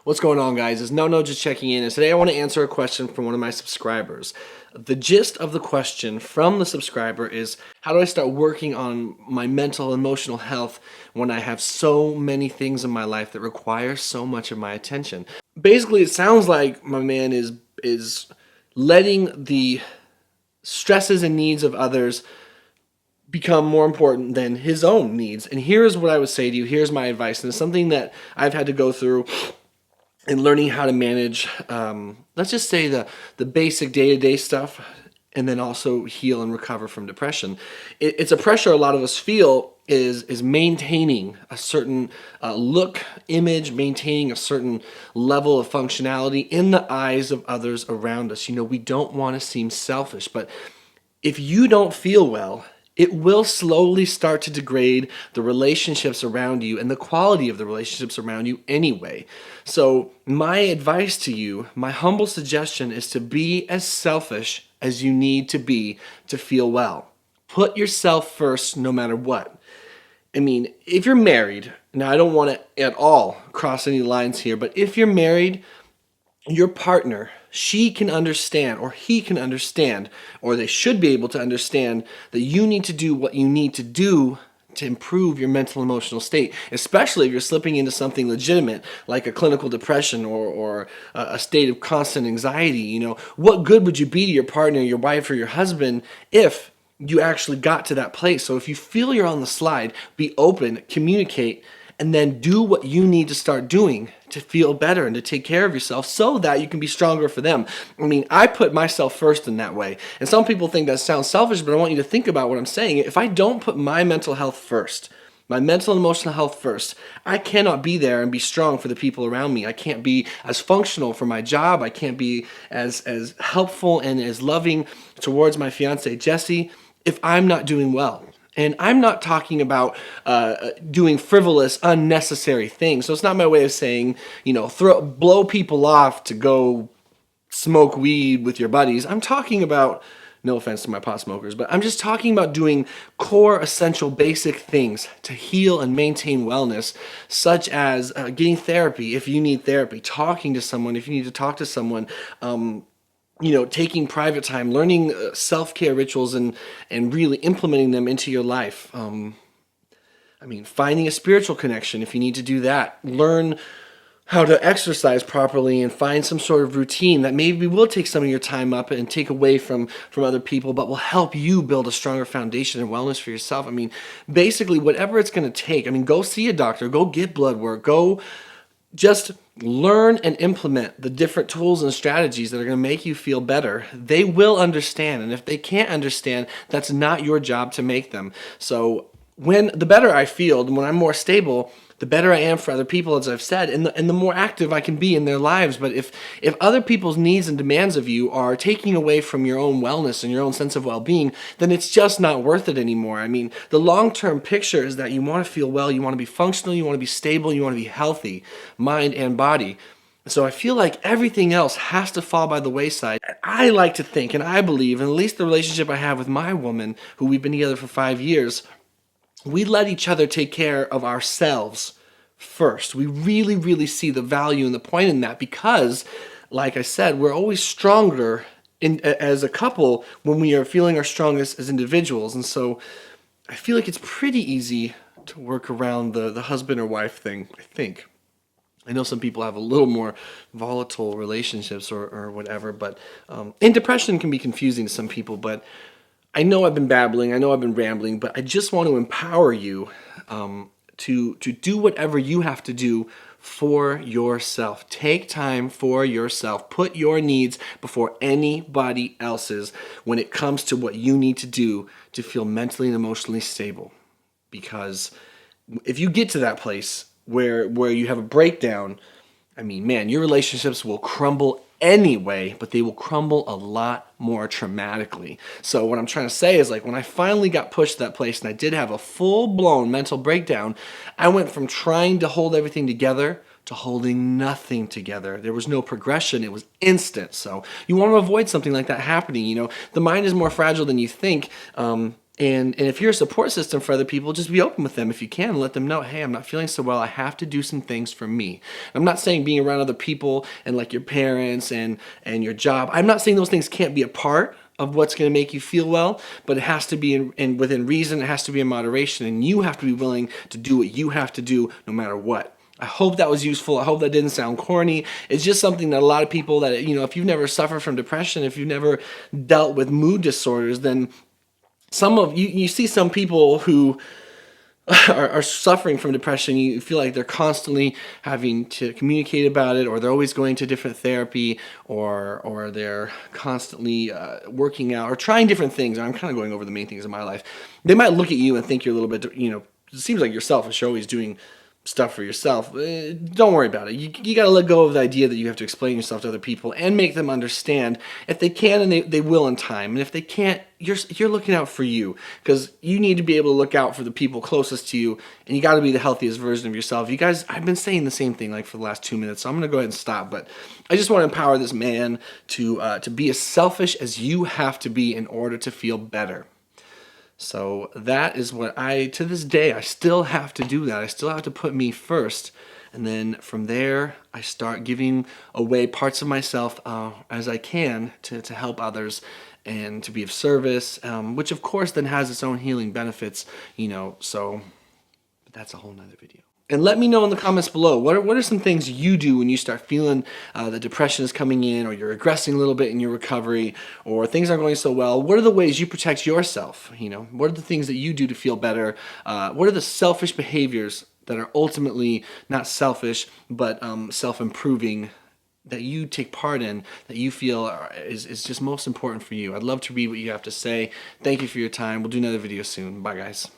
What's going on, guys? It's No just checking in, and today I want to answer a question from one of my subscribers. The gist of the question from the subscriber is, how do I start working on my mental and emotional health when I have so many things in my life that require so much of my attention? Basically, it sounds like my man is letting the stresses and needs of others become more important than his own needs. And here's what I would say to you. Here's my advice, and it's something that I've had to go through and learning how to manage, let's just say the basic day-to-day stuff, and then also heal and recover from depression. It's a pressure a lot of us feel is maintaining a certain look, image, maintaining a certain level of functionality in the eyes of others around us. You know, we don't want to seem selfish, but if you don't feel well, it will slowly start to degrade the relationships around you and the quality of the relationships around you anyway. So my advice to you, my humble suggestion, is to be as selfish as you need to be to feel well. Put yourself first no matter what. I mean, if you're married, now I don't want to at all cross any lines here, but if you're married, your partner, she can understand, or he can understand, or they should be able to understand that you need to do what you need to do to improve your mental and emotional state, especially if you're slipping into something legitimate like a clinical depression or a state of constant anxiety. You know, what good would you be to your partner, your wife, or your husband if you actually got to that place? So if you feel you're on the slide, be open, communicate, and then do what you need to start doing to feel better and to take care of yourself so that you can be stronger for them. I mean, I put myself first in that way. And some people think that sounds selfish, but I want you to think about what I'm saying. If I don't put my mental health first, my mental and emotional health first, I cannot be there and be strong for the people around me. I can't be as functional for my job. I can't be as helpful and as loving towards my fiance, Jessie, if I'm not doing well. And I'm not talking about doing frivolous, unnecessary things. So it's not my way of saying, you know, blow people off to go smoke weed with your buddies. I'm talking about, no offense to my pot smokers, but I'm just talking about doing core, essential, basic things to heal and maintain wellness, such as getting therapy if you need therapy, talking to someone if you need to talk to someone, taking private time, learning self-care rituals and really implementing them into your life. Finding a spiritual connection if you need to do that. Learn how to exercise properly and find some sort of routine that maybe will take some of your time up and take away from other people, but will help you build a stronger foundation and wellness for yourself. Basically, whatever it's going to take. Go see a doctor, go get blood work, go just learn and implement the different tools and strategies that are going to make you feel better. They will understand, and if they can't understand, that's not your job to make them. So when the better I feel, when I'm more stable, the better I am for other people, as I've said, and the more active I can be in their lives. But if other people's needs and demands of you are taking away from your own wellness and your own sense of well-being, then it's just not worth it anymore. The long-term picture is that you want to feel well, you want to be functional, you want to be stable, you want to be healthy, mind and body. So I feel like everything else has to fall by the wayside. I like to think, and I believe, and at least the relationship I have with my woman, who we've been together for 5 years, we let each other take care of ourselves first. We really, really see the value and the point in that because, like I said, we're always stronger as a couple when we are feeling our strongest as individuals. And so I feel like it's pretty easy to work around the husband or wife thing, I think. I know some people have a little more volatile relationships or whatever, but and depression can be confusing to some people, but I know I've been babbling, I know I've been rambling, but I just want to empower you to do whatever you have to do for yourself. Take time for yourself. Put your needs before anybody else's when it comes to what you need to do to feel mentally and emotionally stable. Because if you get to that place where you have a breakdown, your relationships will crumble anyway, but they will crumble a lot more traumatically. So what I'm trying to say is, when I finally got pushed to that place and I did have a full-blown mental breakdown, I went from trying to hold everything together to holding nothing together. There was no progression. It was instant. So you want to avoid something like that happening. The mind is more fragile than you think. And if you're a support system for other people, just be open with them if you can. Let them know, hey, I'm not feeling so well. I have to do some things for me. I'm not saying being around other people and like your parents and your job. I'm not saying those things can't be a part of what's going to make you feel well, but it has to be in within reason. It has to be in moderation, and you have to be willing to do what you have to do no matter what. I hope that was useful. I hope that didn't sound corny. It's just something that a lot of people that, if you've never suffered from depression, if you've never dealt with mood disorders, then you see some people who are suffering from depression. You feel like they're constantly having to communicate about it, or they're always going to different therapy, or they're constantly working out or trying different things. I'm kind of going over the main things in my life. They might look at you and think you're a little bit, it seems like you're selfish. You're always doing stuff for yourself. Don't worry about it. You got to let go of the idea that you have to explain yourself to other people and make them understand. If they can, and they will in time. And if they can't, you're looking out for you, because you need to be able to look out for the people closest to you, and you got to be the healthiest version of yourself. You guys, I've been saying the same thing like for the last 2 minutes, so I'm going to go ahead and stop. But I just want to empower this man to be as selfish as you have to be in order to feel better. So that is what to this day, I still have to do that. I still have to put me first. And then from there, I start giving away parts of myself as I can to help others and to be of service, which of course then has its own healing benefits, but that's a whole nother video. And let me know in the comments below, what are some things you do when you start feeling that depression is coming in, or you're regressing a little bit in your recovery, or things aren't going so well? What are the ways you protect yourself? What are the things that you do to feel better? What are the selfish behaviors that are ultimately not selfish, but self-improving, that you take part in, that you feel is just most important for you? I'd love to read what you have to say. Thank you for your time. We'll do another video soon. Bye, guys.